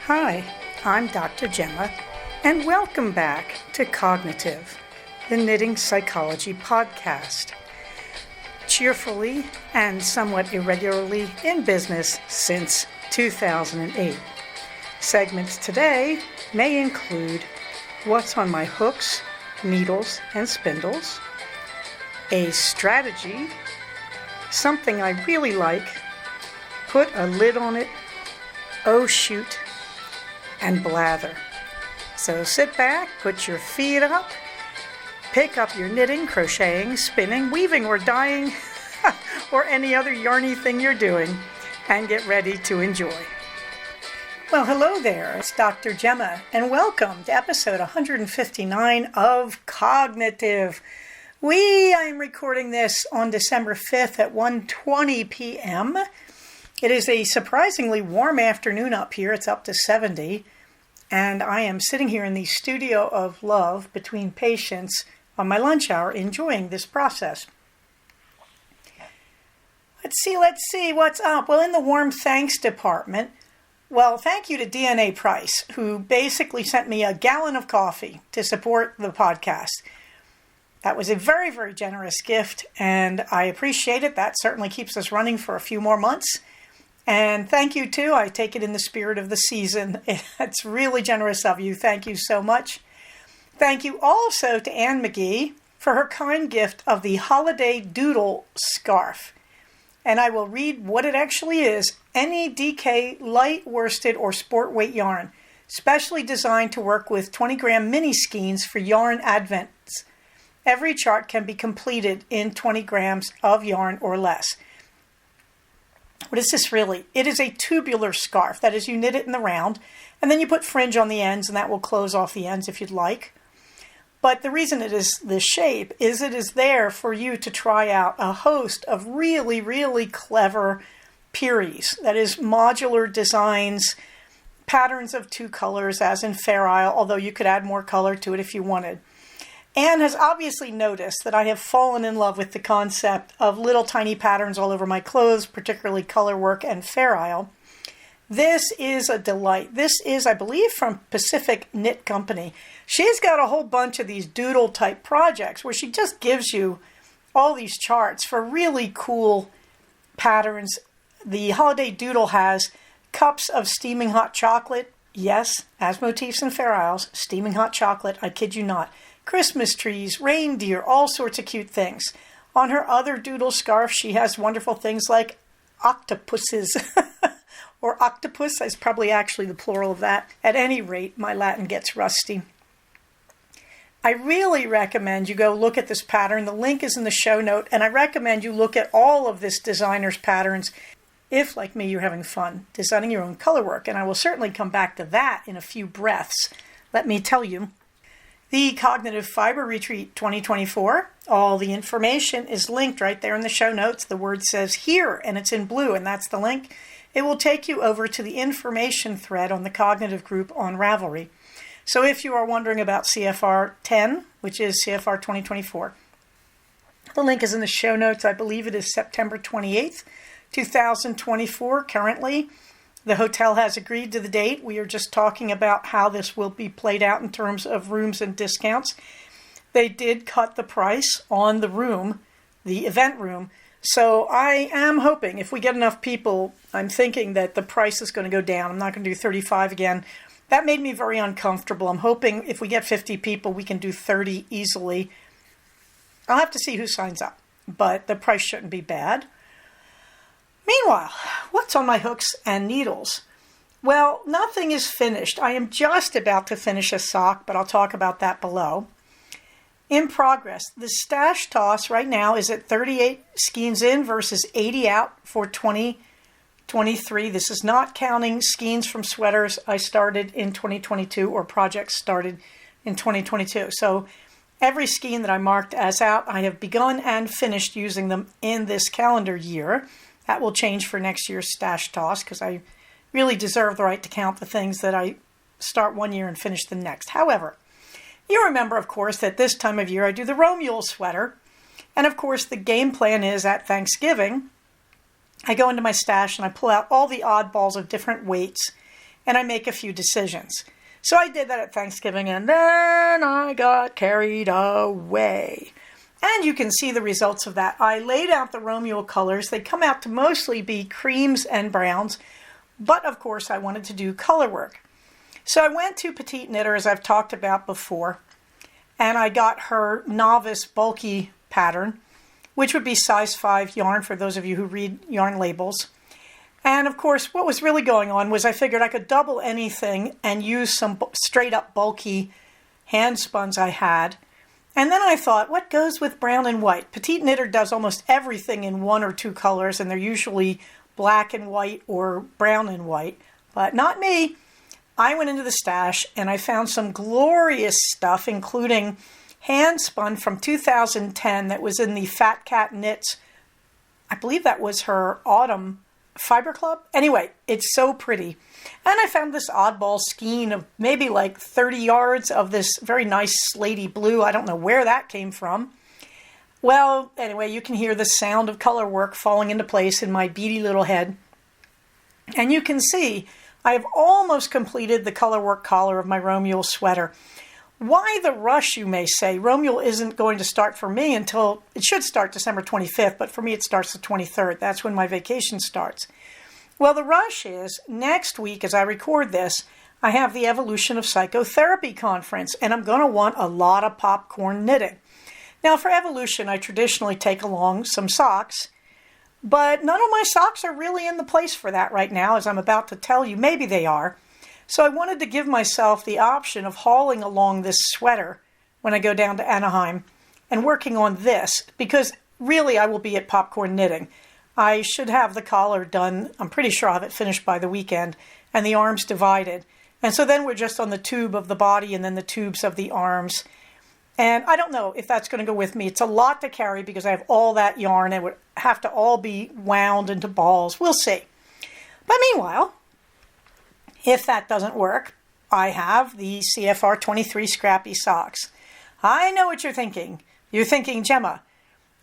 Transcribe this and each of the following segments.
Hi, I'm Dr. Gemma, and welcome back to Cognitive, the Knitting Psychology podcast. Cheerfully and somewhat irregularly in business since 2008. Segments today may include what's on my hooks, needles, and spindles, a strategy, something I really like, put a lid on it, oh shoot, and blather. So sit back, put your feet up, pick up your knitting, crocheting, spinning, weaving, or dyeing, or any other yarny thing you're doing, and get ready to enjoy. Well, hello there. It's Dr. Gemma, and welcome to episode 159 of Cognitive. I am recording this on December 5th at 1:20 p.m. It is a surprisingly warm afternoon up here. It's up to 70. And I am sitting here in the studio of love between patients on my lunch hour enjoying this process. Let's see what's up. Well, in the warm thanks department, thank you to DNA Price, who basically sent me a gallon of coffee to support the podcast. That was a very, very generous gift, and I appreciate it. That certainly keeps us running for a few more months. And thank you, too. I take it in the spirit of the season. It's really generous of you. Thank you so much. Thank you also to Anne McGee for her kind gift of the Holiday Doodle Scarf. And I will read what it actually is. Any DK light worsted or sport weight yarn, specially designed to work with 20-gram mini skeins for yarn advents. Every chart can be completed in 20 grams of yarn or less. What is this really? It is a tubular scarf. That is, you knit it in the round, and then you put fringe on the ends, and that will close off the ends if you'd like. But the reason it is this shape is it is there for you to try out a host of really, really clever Peeries. That is, modular designs, patterns of two colors, as in Fair Isle, although you could add more color to it if you wanted. Anne has obviously noticed that I have fallen in love with the concept of little tiny patterns all over my clothes, particularly color work and Fair Isle. This is a delight. This is, I believe, from Pacific Knit Company. She's got a whole bunch of these doodle type projects where she just gives you all these charts for really cool patterns. The Holiday Doodle has cups of steaming hot chocolate. Yes, as motifs in Fair Isles, steaming hot chocolate, I kid you not. Christmas trees, reindeer, all sorts of cute things. On her other doodle scarf, she has wonderful things like octopuses. Or octopus is probably actually the plural of that. At any rate, my Latin gets rusty. I really recommend you go look at this pattern. The link is in the show note, and I recommend you look at all of this designer's patterns if, like me, you're having fun designing your own color work. And I will certainly come back to that in a few breaths. Let me tell you. The Cognitive Fiber Retreat 2024, all the information is linked right there in the show notes. The word says here, and it's in blue, and that's the link. It will take you over to the information thread on the Cognitive group on Ravelry. So if you are wondering about CFR 10, which is CFR 2024, the link is in the show notes. I believe it is September 28th, 2024 currently. The hotel has agreed to the date. We are just talking about how this will be played out in terms of rooms and discounts. They did cut the price on the room, the event room. So I am hoping if we get enough people, I'm thinking that the price is going to go down. I'm not going to do 35 again. That made me very uncomfortable. I'm hoping if we get 50 people, we can do 30 easily. I'll have to see who signs up, but the price shouldn't be bad. Meanwhile, what's on my hooks and needles? Well, nothing is finished. I am just about to finish a sock, but I'll talk about that below. In progress, the stash toss right now is at 38 skeins in versus 80 out for 2023. This is not counting skeins from sweaters I started in 2022 or projects started in 2022. So every skein that I marked as out, I have begun and finished using them in this calendar year. That will change for next year's stash toss because I really deserve the right to count the things that I start one year and finish the next. However, you remember, of course, that this time of year I do the Romule sweater. And, of course, the game plan is at Thanksgiving, I go into my stash and I pull out all the oddballs of different weights and I make a few decisions. So I did that at Thanksgiving, and then I got carried away. And you can see the results of that. I laid out the Romuald colors. They come out to mostly be creams and browns, but of course I wanted to do color work. So I went to Petite Knitter, as I've talked about before, and I got her novice bulky pattern, which would be size 5 yarn for those of you who read yarn labels. And of course, what was really going on was I figured I could double anything and use some straight up bulky hand spuns I had. And then I thought, what goes with brown and white? Petite Knitter does almost everything in 1 or 2 colors, and they're usually black and white or brown and white, but not me. I went into the stash and I found some glorious stuff, including hand spun from 2010 that was in the Fat Cat Knits. I believe that was her Autumn Fiber Club. Anyway, it's so pretty. And I found this oddball skein of maybe like 30 yards of this very nice slatey blue. I don't know where that came from. Well, anyway, you can hear the sound of color work falling into place in my beady little head. And you can see I have almost completed the color work collar of my Romuald sweater. Why the rush, you may say? Romuald isn't going to start for me until, it should start December 25th, but for me it starts the 23rd. That's when my vacation starts. Well, the rush is, next week as I record this, I have the Evolution of Psychotherapy conference, and I'm going to want a lot of popcorn knitting. Now, for Evolution, I traditionally take along some socks, but none of my socks are really in the place for that right now, as I'm about to tell you. Maybe they are. So I wanted to give myself the option of hauling along this sweater when I go down to Anaheim and working on this, because really I will be at popcorn knitting. I should have the collar done. I'm pretty sure I'll have it finished by the weekend, and the arms divided. And so then we're just on the tube of the body and then the tubes of the arms. And I don't know if that's going to go with me. It's a lot to carry because I have all that yarn. It would have to all be wound into balls. We'll see. But meanwhile, if that doesn't work, I have the CFR 23 Scrappy Socks. I know what you're thinking. You're thinking, Gemma,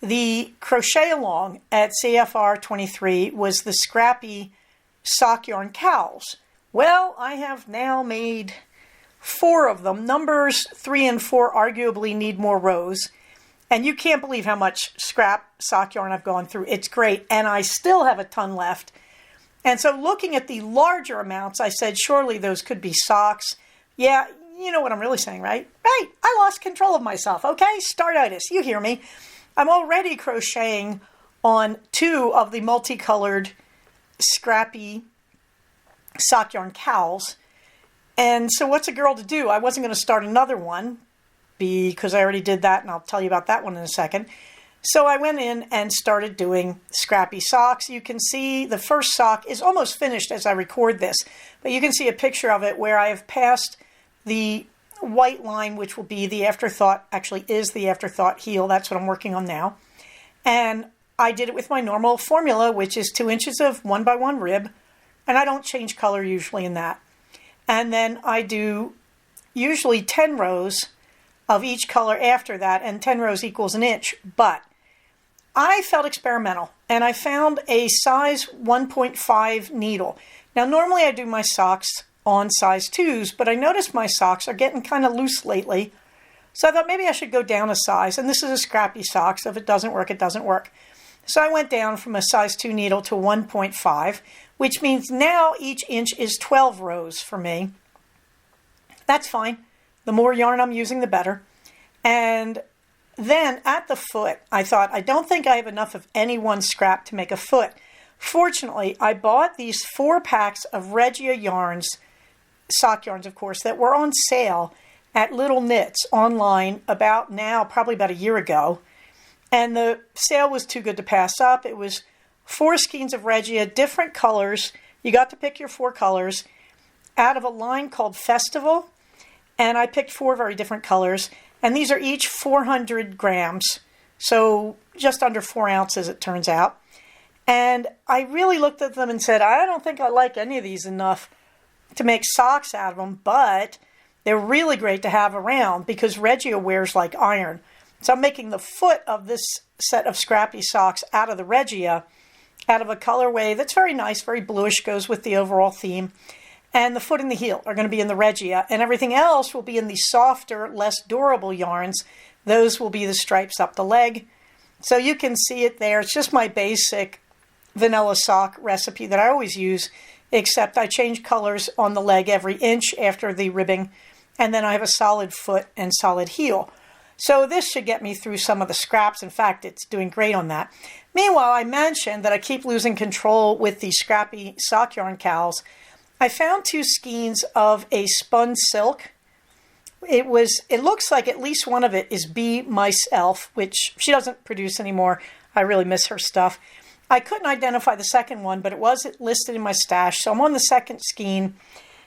the crochet along at CFR 23 was the Scrappy sock yarn cowls. Well, I have now made 4 of them. Numbers 3 and 4 arguably need more rows. And you can't believe how much scrap sock yarn I've gone through. It's great. And I still have a ton left. And so looking at the larger amounts, I said, surely those could be socks. Yeah, you know what I'm really saying, right? Right, I lost control of myself, okay? Startitis, you hear me. I'm already crocheting on 2 of the multicolored scrappy sock yarn cowls. And so what's a girl to do? I wasn't going to start another one because I already did that, and I'll tell you about that one in a second. So I went in and started doing scrappy socks. You can see the first sock is almost finished as I record this, but you can see a picture of it where I have passed the white line, which will be the Afterthought, actually is the Afterthought heel. That's what I'm working on now. And I did it with my normal formula, which is 2 inches of 1x1 rib, and I don't change color usually in that. And then I do usually 10 rows of each color after that, and 10 rows equals an inch, but I felt experimental, and I found a size 1.5 needle. Now, normally I do my socks on size 2s, but I noticed my socks are getting kind of loose lately, so I thought maybe I should go down a size, and this is a scrappy sock, so if it doesn't work, it doesn't work. So I went down from a size 2 needle to 1.5, which means now each inch is 12 rows for me. That's fine. The more yarn I'm using, the better. And then at the foot, I thought, I don't think I have enough of any one scrap to make a foot. Fortunately, I bought these 4 packs of Regia yarns, sock yarns, of course, that were on sale at Little Knits online probably about a year ago. And the sale was too good to pass up. It was 4 skeins of Regia, different colors. You got to pick your 4 colors out of a line called Festival. And I picked 4 very different colors. And these are each 400 grams. So just under 4 ounces, it turns out. And I really looked at them and said, I don't think I like any of these enough to make socks out of them. But they're really great to have around because Regia wears like iron. So I'm making the foot of this set of scrappy socks out of the Regia, out of a colorway that's very nice, very bluish, goes with the overall theme. and the foot and the heel are going to be in the Regia, and everything else will be in the softer, less durable yarns. Those will be the stripes up the leg. So you can see it there. It's just my basic vanilla sock recipe that I always use, except I change colors on the leg every inch after the ribbing, and then I have a solid foot and solid heel. So this should get me through some of the scraps. In fact, it's doing great on that. Meanwhile, I mentioned that I keep losing control with the scrappy sock yarn cowls. I found 2 skeins of a spun silk. It looks like at least one of it is Be Myself, which she doesn't produce anymore. I really miss her stuff. I couldn't identify the second one, but it was listed in my stash, so I'm on the second skein.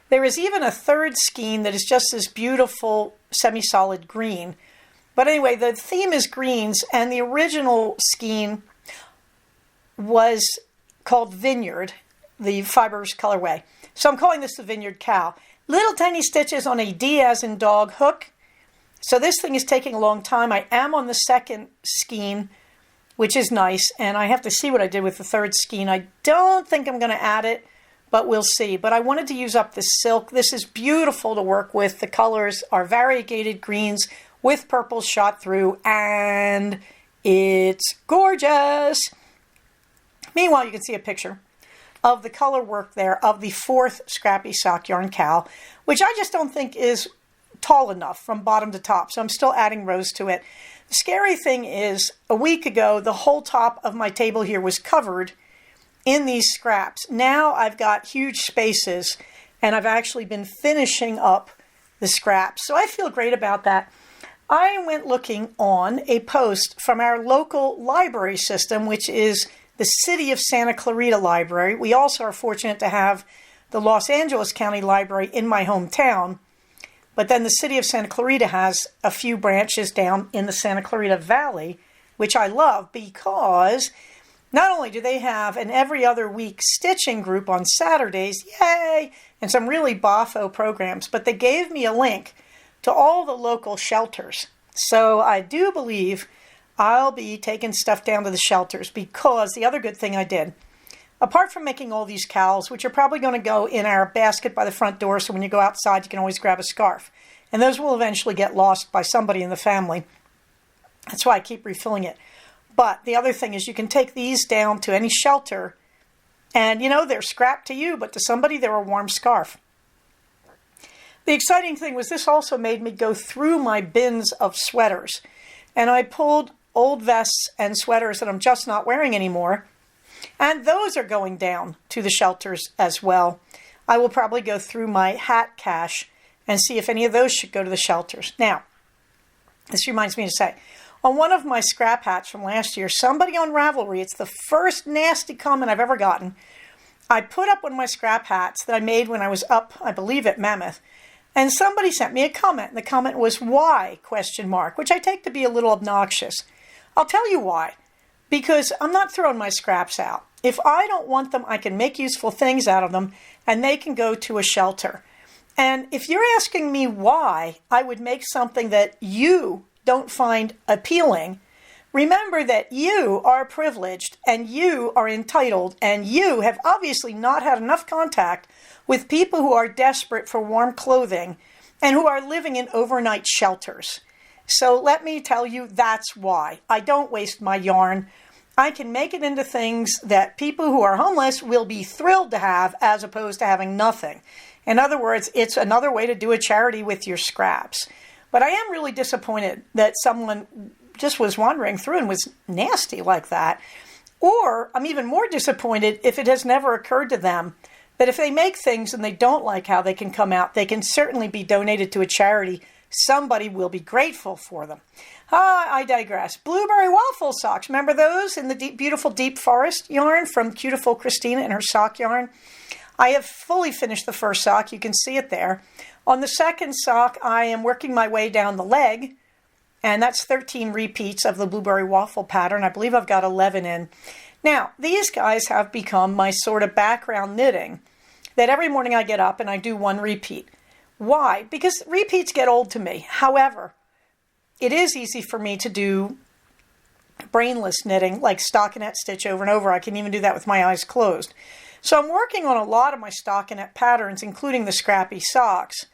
There is even a third skein that is just this beautiful semi-solid green. But anyway, the theme is greens, and the original skein was called Vineyard, the fibers colorway. So I'm calling this the Vineyard Cow. Little tiny stitches on a D as in dog hook. So this thing is taking a long time. I am on the second skein, which is nice, and I have to see what I did with the third skein. I don't think I'm going to add it, but we'll see. But I wanted to use up this silk. This is beautiful to work with. The colors are variegated greens with purple shot through, and it's gorgeous. Meanwhile, you can see a picture of the color work there of the 4th scrappy sock yarn cowl, which I just don't think is tall enough from bottom to top, so I'm still adding rows to it. The scary thing is, a week ago, the whole top of my table here was covered in these scraps. Now I've got huge spaces, and I've actually been finishing up the scraps, so I feel great about that. I went looking on a post from our local library system, which is the City of Santa Clarita Library. We also are fortunate to have the Los Angeles County Library in my hometown, but then the City of Santa Clarita has a few branches down in the Santa Clarita Valley, which I love because not only do they have an every other week stitching group on Saturdays, yay, and some really boffo programs, but they gave me a link to all the local shelters. So I do believe I'll be taking stuff down to the shelters, because the other good thing I did, apart from making all these cowls, which are probably going to go in our basket by the front door, so when you go outside you can always grab a scarf, and those will eventually get lost by somebody in the family. That's why I keep refilling it. But the other thing is you can take these down to any shelter, and they're scrap to you, but to somebody they're a warm scarf. The exciting thing was this also made me go through my bins of sweaters, and I pulled old vests and sweaters that I'm just not wearing anymore, and those are going down to the shelters as well. I will probably go through my hat cache and see if any of those should go to the shelters. Now, this reminds me to say, on one of my scrap hats from last year, somebody on Ravelry, it's the first nasty comment I've ever gotten. I put up one of my scrap hats that I made when I was up, I believe, at Mammoth, and somebody sent me a comment, and the comment was, "Why?" ? Which I take to be a little obnoxious. I'll tell you why. Because I'm not throwing my scraps out. If I don't want them, I can make useful things out of them, and they can go to a shelter. And if you're asking me why I would make something that you don't find appealing, remember that you are privileged, and you are entitled, and you have obviously not had enough contact with people who are desperate for warm clothing and who are living in overnight shelters. So let me tell you, that's why. I don't waste my yarn. I can make it into things that people who are homeless will be thrilled to have, as opposed to having nothing. In other words, it's another way to do a charity with your scraps. But I am really disappointed that someone just was wandering through and was nasty like that. Or I'm even more disappointed if it has never occurred to them that if they make things and they don't like how they can come out, they can certainly be donated to a charity. Somebody will be grateful for them. I digress. Blueberry waffle socks. Remember those in the beautiful deep forest yarn from Beautiful Christina and her sock yarn? I have fully finished the first sock. You can see it there. On the second sock, I am working my way down the leg, and that's 13 repeats of the blueberry waffle pattern. I believe I've got 11 in. Now, these guys have become my sort of background knitting, that every morning I get up and I do one repeat. Why? Because repeats get old to me. However, it is easy for me to do brainless knitting, like stockinette stitch over and over. I can even do that with my eyes closed. So I'm working on a lot of my stockinette patterns, including the scrappy socks.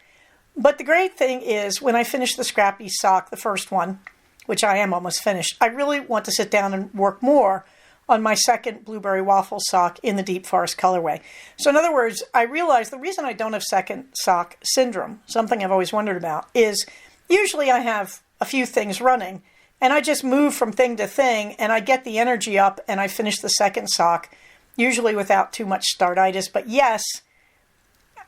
But the great thing is when I finish the scrappy sock, the first one, which I am almost finished, I really want to sit down and work more on my second blueberry waffle sock in the Deep Forest colorway. So in other words, I realize the reason I don't have second sock syndrome, something I've always wondered about, is usually I have a few things running and I just move from thing to thing and I get the energy up and I finish the second sock, usually without too much startitis. But yes,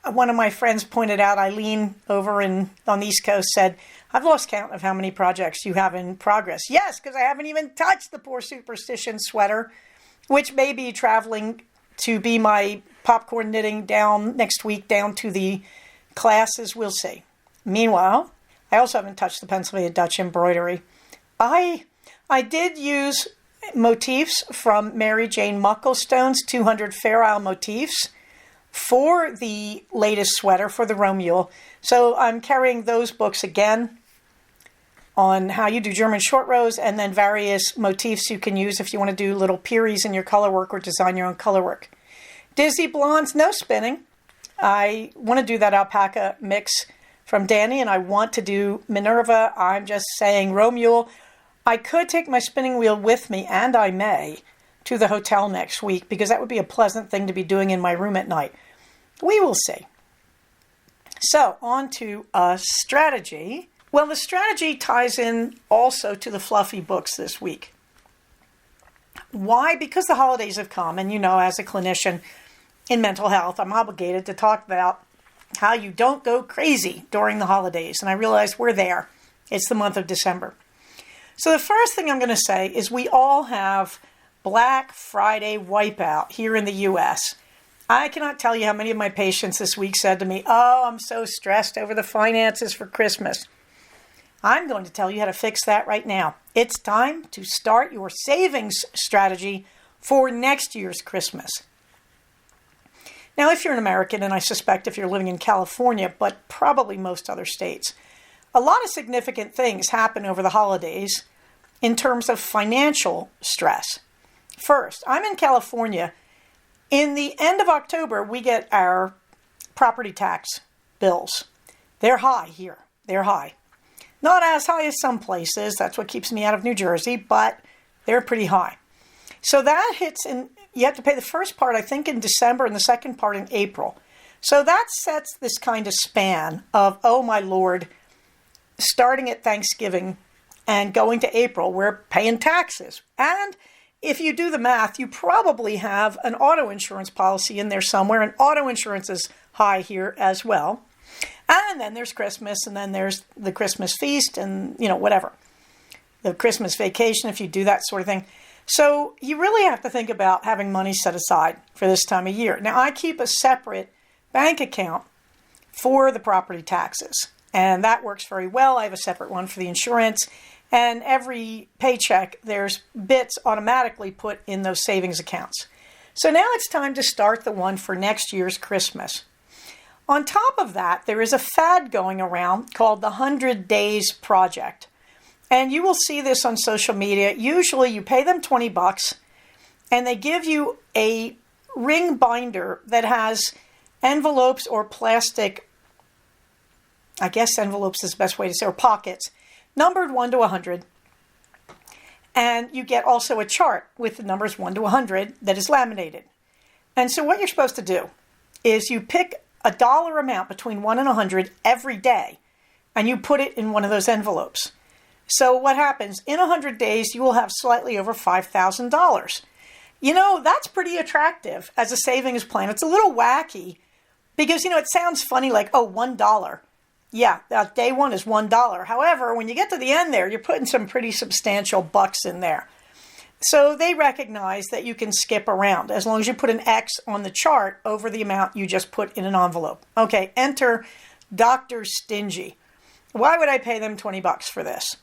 one of my friends pointed out, Eileen over on the East Coast said, I've lost count of how many projects you have in progress. Yes, because I haven't even touched the poor Superstition sweater, which may be traveling to be my popcorn knitting down next week down to the classes. We'll see. Meanwhile, I also haven't touched the Pennsylvania Dutch embroidery. I did use motifs from Mary Jane Mucklestone's 200 Fair Isle motifs for the latest sweater for the Romuel. So I'm carrying those books again on how you do German short rows and then various motifs you can use if you want to do little Peeries in your color work or design your own color work. Dizzy Blondes, no spinning. I want to do that alpaca mix from Danny and I want to do Minerva. I'm just saying Romuel. I could take my spinning wheel with me, and I may, to the hotel next week because that would be a pleasant thing to be doing in my room at night. We will see. So, on to a strategy. Well, the strategy ties in also to the fluffy books this week. Why? Because the holidays have come, and you know, as a clinician in mental health, I'm obligated to talk about how you don't go crazy during the holidays. And I realize we're there. It's the month of December. So the first thing I'm going to say is we all have Black Friday wipeout here in the U.S. I cannot tell you how many of my patients this week said to me, oh, I'm so stressed over the finances for Christmas. I'm going to tell you how to fix that right now. It's time to start your savings strategy for next year's Christmas. Now, if you're an American, and I suspect if you're living in California, but probably most other states, a lot of significant things happen over the holidays in terms of financial stress. First, I'm in California. In the end of October, we get our property tax bills. They're high here. They're high. Not as high as some places. That's what keeps me out of New Jersey, but they're pretty high. So that hits in, you have to pay the first part, I think, in December and the second part in April. So that sets this kind of span of, oh my Lord, starting at Thanksgiving and going to April, we're paying taxes. And if you do the math, you probably have an auto insurance policy in there somewhere, and auto insurance is high here as well. And then there's Christmas, and then there's the Christmas feast, and, you know, whatever. The Christmas vacation, if you do that sort of thing. So you really have to think about having money set aside for this time of year. Now, I keep a separate bank account for the property taxes, and that works very well. I have a separate one for the insurance, and every paycheck, there's bits automatically put in those savings accounts. So now it's time to start the one for next year's Christmas. On top of that, there is a fad going around called the 100 Days Project. And you will see this on social media. Usually you pay them $20 and they give you a ring binder that has envelopes or plastic, I guess envelopes is the best way to say, or pockets, numbered 1 to 100. And you get also a chart with the numbers 1 to 100 that is laminated. And so what you're supposed to do is you pick a dollar amount between 1 and 100 every day, and you put it in one of those envelopes. So what happens? In 100 days, you will have slightly over $5,000. You know, that's pretty attractive as a savings plan. It's a little wacky because, you know, it sounds funny like, oh, $1. Yeah, day one is $1. However, when you get to the end there, you're putting some pretty substantial bucks in there. So they recognize that you can skip around as long as you put an X on the chart over the amount you just put in an envelope. Okay, enter Dr. Stingy. Why would I pay them $20 for this?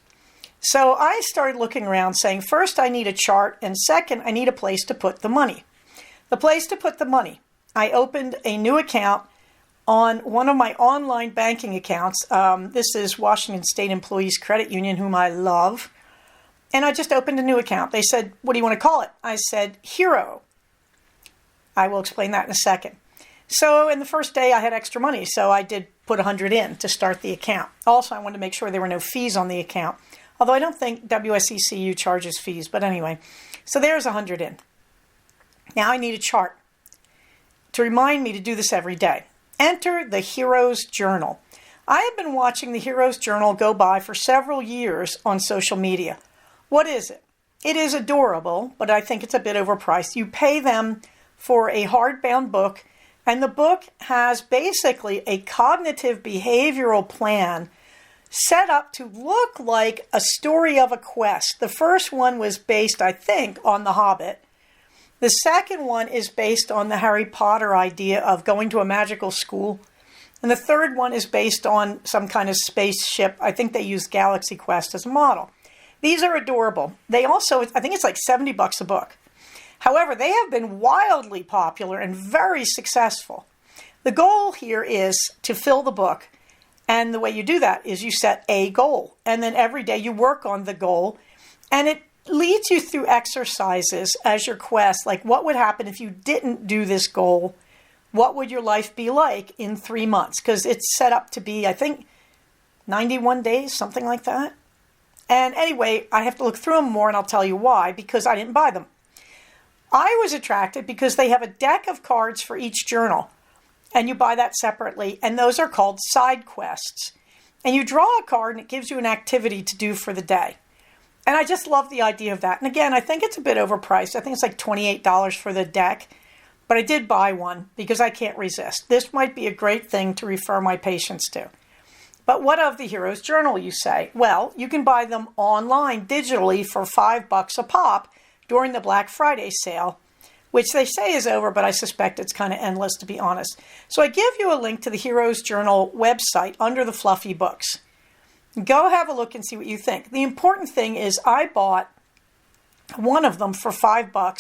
So I started looking around saying, first, I need a chart, and second, I need a place to put the money. The place to put the money. I opened a new account on one of my online banking accounts. This is Washington State Employees Credit Union, whom I love. And I just opened a new account. They said, what do you want to call it? I said, Hero. I will explain that in a second. So in the first day I had extra money, so I did put 100 in to start the account. Also, I wanted to make sure there were no fees on the account, although I don't think WSECU charges fees, but anyway. So there's 100 in. Now I need a chart to remind me to do this every day. Enter the Hero's Journal. I have been watching the Hero's Journal go by for several years on social media. What is it? It is adorable, but I think it's a bit overpriced. You pay them for a hardbound book, and the book has basically a cognitive behavioral plan set up to look like a story of a quest. The first one was based, I think, on The Hobbit. The second one is based on the Harry Potter idea of going to a magical school. And the third one is based on some kind of spaceship. I think they used Galaxy Quest as a model. These are adorable. They also, I think it's like $70 a book. However, they have been wildly popular and very successful. The goal here is to fill the book. And the way you do that is you set a goal. And then every day you work on the goal. And it leads you through exercises as your quest. Like, what would happen if you didn't do this goal? What would your life be like in 3 months? Because it's set up to be, I think, 91 days, something like that. And anyway, I have to look through them more, and I'll tell you why, because I didn't buy them. I was attracted because they have a deck of cards for each journal, and you buy that separately, and those are called side quests. And you draw a card, and it gives you an activity to do for the day. And I just love the idea of that. And again, I think it's a bit overpriced. I think it's like $28 for the deck, but I did buy one because I can't resist. This might be a great thing to refer my patients to. But what of the Hero's Journal, you say? Well, you can buy them online digitally for $5 a pop during the Black Friday sale, which they say is over, but I suspect it's kind of endless, to be honest. So I give you a link to the Hero's Journal website under the Fluffy Books. Go have a look and see what you think. The important thing is I bought one of them for $5,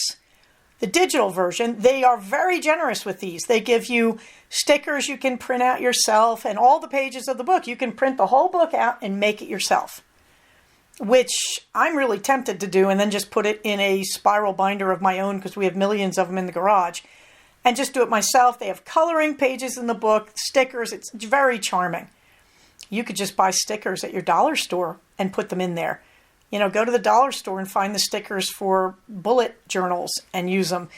the digital version. They are very generous with these. They give you stickers you can print out yourself, and all the pages of the book. You can print the whole book out and make it yourself, which I'm really tempted to do, and then just put it in a spiral binder of my own because we have millions of them in the garage, and just do it myself. They have coloring pages in the book, stickers. It's very charming. You could just buy stickers at your dollar store and put them in there. You know, go to the dollar store and find the stickers for bullet journals and use them.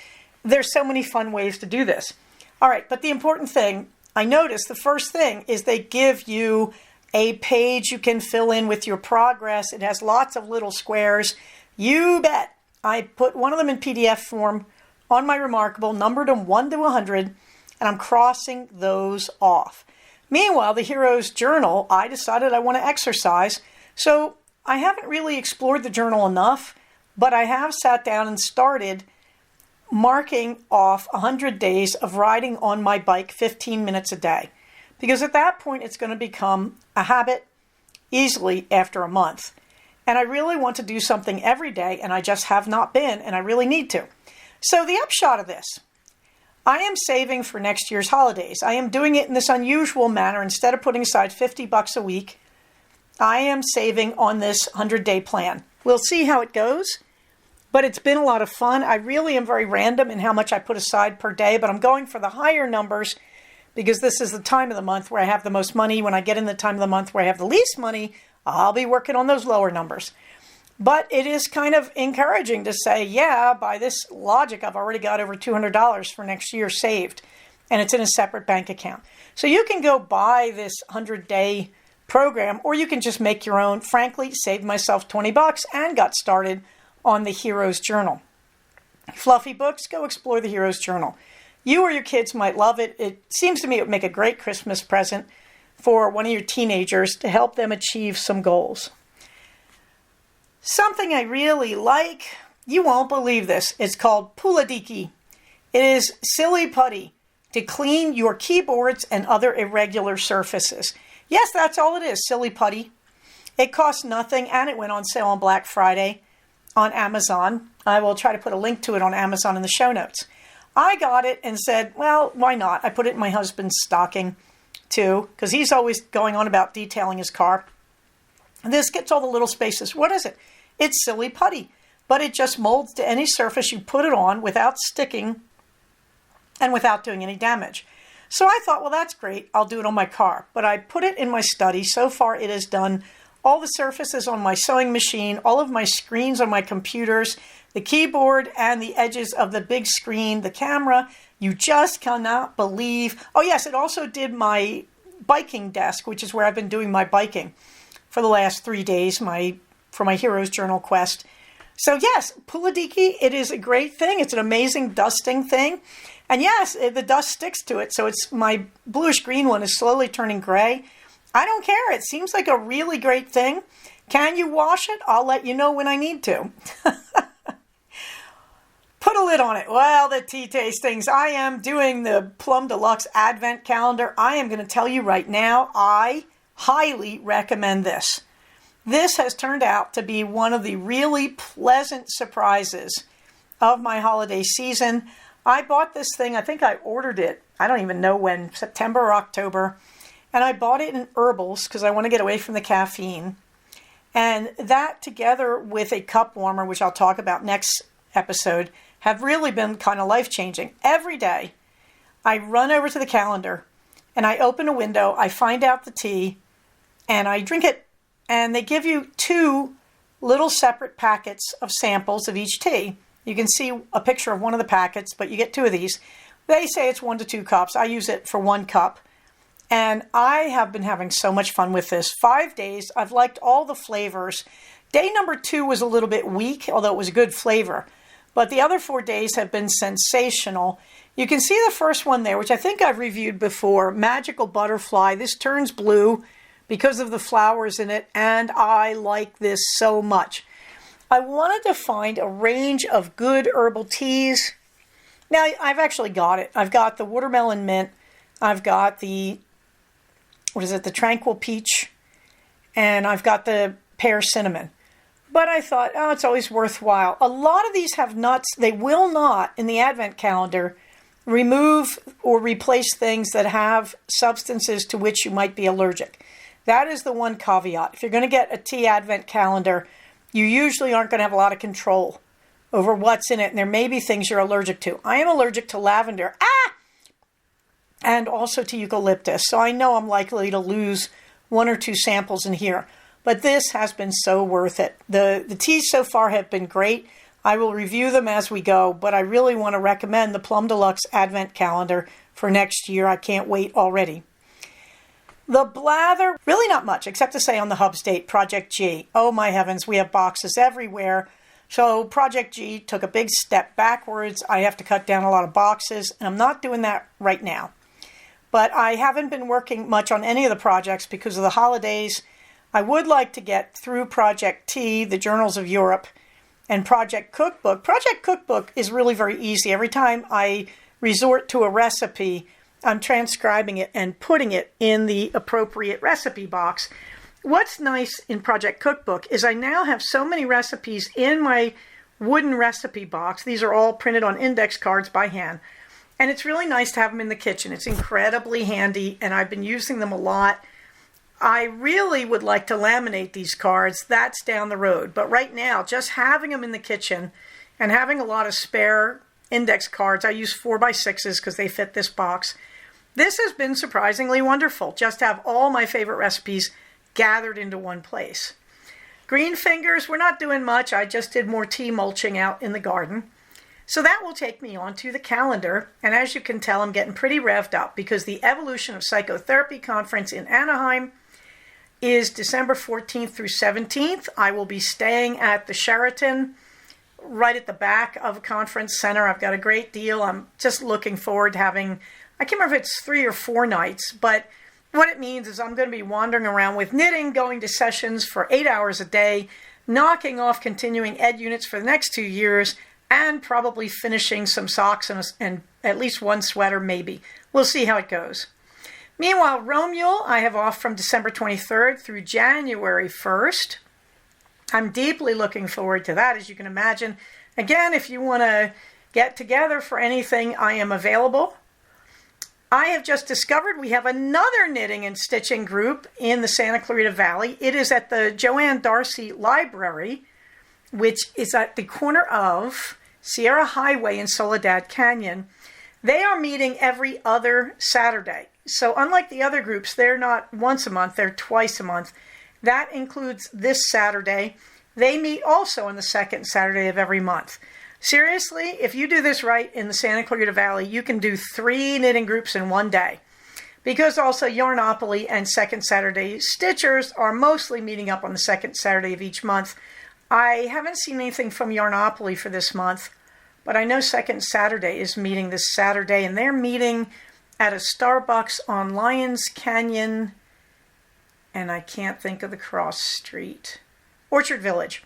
There's so many fun ways to do this. All right, but the important thing, I noticed the first thing is they give you a page you can fill in with your progress. It has lots of little squares. You bet. I put one of them in PDF form on my Remarkable, numbered them 1 to 100, and I'm crossing those off. Meanwhile, the Hero's Journal, I decided I want to exercise, so I haven't really explored the journal enough, but I have sat down and started marking off 100 days of riding on my bike 15 minutes a day. Because at that point, it's going to become a habit easily after a month. And I really want to do something every day, and I just have not been, and I really need to. So the upshot of this, I am saving for next year's holidays. I am doing it in this unusual manner. Instead of putting aside $50 a week, I am saving on this 100-day plan. We'll see how it goes, but it's been a lot of fun. I really am very random in how much I put aside per day, but I'm going for the higher numbers because this is the time of the month where I have the most money. When I get in the time of the month where I have the least money, I'll be working on those lower numbers. But it is kind of encouraging to say, yeah, by this logic, I've already got over $200 for next year saved, and it's in a separate bank account. So you can go buy this 100-day program, or you can just make your own. Frankly, saved myself $20 and got started on the Hero's Journal. Fluffy Books, go explore the Hero's Journal. You or your kids might love it. It seems to me it would make a great Christmas present for one of your teenagers to help them achieve some goals. Something I really like, you won't believe this, it's called Puladiki. It is silly putty to clean your keyboards and other irregular surfaces. Yes, that's all it is, silly putty. It costs nothing, and it went on sale on Black Friday on Amazon. I will try to put a link to it on Amazon in the show notes. I got it and said, well, why not? I put it in my husband's stocking too, because he's always going on about detailing his car. This gets all the little spaces. What is it? It's silly putty, but it just molds to any surface you put it on without sticking and without doing any damage. So I thought, well, that's great. I'll do it on my car. But I put it in my study. So far, it has done all the surfaces on my sewing machine, all of my screens on my computers, the keyboard and the edges of the big screen, the camera. You just cannot believe. Oh, yes, it also did my biking desk, which is where I've been doing my biking for the last 3 days for my Heroes Journal quest. So yes, Puladiki, it is a great thing. It's an amazing dusting thing. And yes, the dust sticks to it. So it's my bluish green one is slowly turning gray. I don't care. It seems like a really great thing. Can you wash it? I'll let you know when I need to. Put a lid on it. Well, the tea tastings. I am doing the Plum Deluxe Advent Calendar. I am going to tell you right now, I highly recommend this. This has turned out to be one of the really pleasant surprises of my holiday season. I bought this thing, I think I ordered it, I don't even know when, September or October. And I bought it in Herbals because I want to get away from the caffeine. And that together with a cup warmer, which I'll talk about next episode, have really been kind of life-changing. Every day, I run over to the calendar and I open a window, I find out the tea, and I drink it. And they give you 2 little separate packets of samples of each tea. You can see a picture of one of the packets, but you get 2 of these. They say it's 1 to 2 cups. I use it for 1 cup. And I have been having so much fun with this. 5 days, I've liked all the flavors. Day number 2 was a little bit weak, although it was a good flavor. But the other 4 days have been sensational. You can see the first one there, which I think I've reviewed before, Magical Butterfly. This turns blue because of the flowers in it, and I like this so much. I wanted to find a range of good herbal teas. Now, I've actually got it. I've got the watermelon mint. I've got the, the tranquil peach. And I've got the pear cinnamon. But I thought, oh, it's always worthwhile. A lot of these have nuts. They will not, in the Advent calendar, remove or replace things that have substances to which you might be allergic. That is the one caveat. If you're going to get a tea Advent calendar, you usually aren't going to have a lot of control over what's in it, and there may be things you're allergic to. I am allergic to lavender, and also to eucalyptus, so I know I'm likely to lose 1 or 2 samples in here. But this has been so worth it. The teas so far have been great. I will review them as we go, but I really want to recommend the Plum Deluxe Advent Calendar for next year. I can't wait already. The blather, really not much, except to say on the hub state, Project G. Oh my heavens, we have boxes everywhere. So Project G took a big step backwards. I have to cut down a lot of boxes, and I'm not doing that right now. But I haven't been working much on any of the projects because of the holidays. I would like to get through Project T, the Journals of Europe, and Project Cookbook. Project Cookbook is really very easy. Every time I resort to a recipe, I'm transcribing it and putting it in the appropriate recipe box. What's nice in Project Cookbook is I now have so many recipes in my wooden recipe box. These are all printed on index cards by hand. And it's really nice to have them in the kitchen. It's incredibly handy, and I've been using them a lot. I really would like to laminate these cards. That's down the road. But right now, just having them in the kitchen and having a lot of spare index cards, I use 4x6s because they fit this box. This has been surprisingly wonderful, just to have all my favorite recipes gathered into one place. Green fingers, we're not doing much. I just did more tea mulching out in the garden. So that will take me on to the calendar. And as you can tell, I'm getting pretty revved up because the Evolution of Psychotherapy Conference in Anaheim is December 14th through 17th. I will be staying at the Sheraton right at the back of a conference center. I've got a great deal. I'm just looking forward to having, I can't remember if it's 3 or 4 nights, but what it means is I'm going to be wandering around with knitting, going to sessions for 8 hours a day, knocking off continuing ed units for the next 2 years, and probably finishing some socks and at least 1 sweater, maybe. We'll see how it goes. Meanwhile, Romule, I have off from December 23rd through January 1st. I'm deeply looking forward to that, as you can imagine. Again, if you want to get together for anything, I am available. I have just discovered we have another knitting and stitching group in the Santa Clarita Valley. It is at the Joanne Darcy Library, which is at the corner of Sierra Highway and Soledad Canyon. They are meeting every other Saturday. So unlike the other groups, they're not once a month, they're twice a month. That includes this Saturday. They meet also on the second Saturday of every month. Seriously, if you do this right in the Santa Clarita Valley, you can do 3 knitting groups in one day. Because also Yarnopoly and Second Saturday Stitchers are mostly meeting up on the second Saturday of each month. I haven't seen anything from Yarnopoly for this month, but I know Second Saturday is meeting this Saturday, and they're meeting at a Starbucks on Lyons Canyon, and I can't think of the cross street. Orchard Village.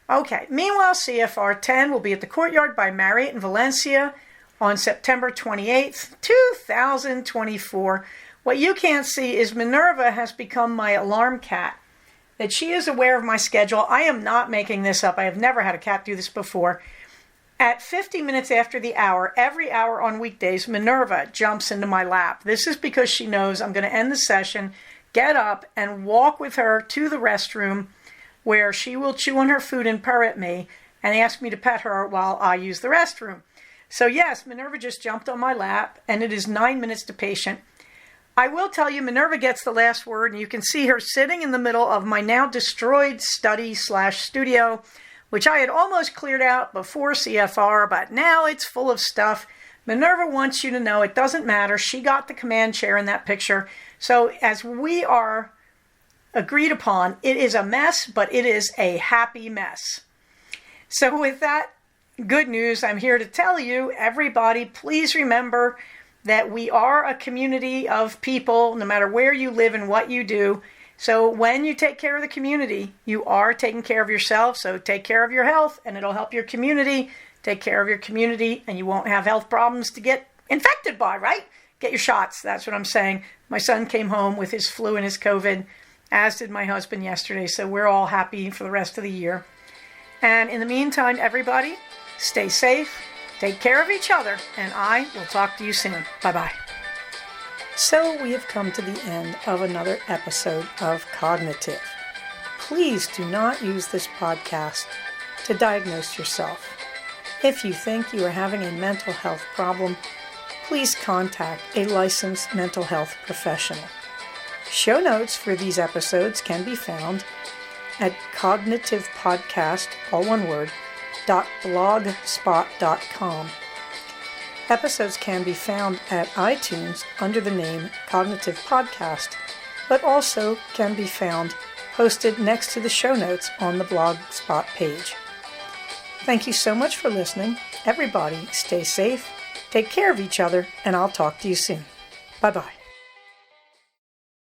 Okay, meanwhile, CFR 10 will be at the Courtyard by Marriott in Valencia on September 28th, 2024. What you can't see is Minerva has become my alarm cat, that she is aware of my schedule. I am not making this up. I have never had a cat do this before. At 50 minutes after the hour, every hour on weekdays, Minerva jumps into my lap. This is because she knows I'm going to end the session, get up, and walk with her to the restroom where she will chew on her food and purr at me and ask me to pet her while I use the restroom. So yes, Minerva just jumped on my lap, and it is 9 minutes to patient. I will tell you, Minerva gets the last word, and you can see her sitting in the middle of my now destroyed study/studio, which I had almost cleared out before CFR, but now it's full of stuff. Minerva wants you to know it doesn't matter. She got the command chair in that picture. So as we are agreed upon, it is a mess, but it is a happy mess. So with that good news, I'm here to tell you, everybody, please remember that we are a community of people, no matter where you live and what you do. So when you take care of the community, you are taking care of yourself. So take care of your health and it'll help your community. Take care of your community and you won't have health problems to get infected by, right? Get your shots. That's what I'm saying. My son came home with his flu and his COVID, as did my husband yesterday. So we're all happy for the rest of the year. And in the meantime, everybody, stay safe, take care of each other, and I will talk to you soon. Bye-bye. So we have come to the end of another episode of Cognitive. Please do not use this podcast to diagnose yourself. If you think you are having a mental health problem, please contact a licensed mental health professional. Show notes for these episodes can be found at cognitivepodcast, all one word, .blogspot.com. Episodes can be found at iTunes under the name Cognitive Podcast, but also can be found posted next to the show notes on the Blogspot page. Thank you so much for listening. Everybody, stay safe, take care of each other, and I'll talk to you soon. Bye-bye.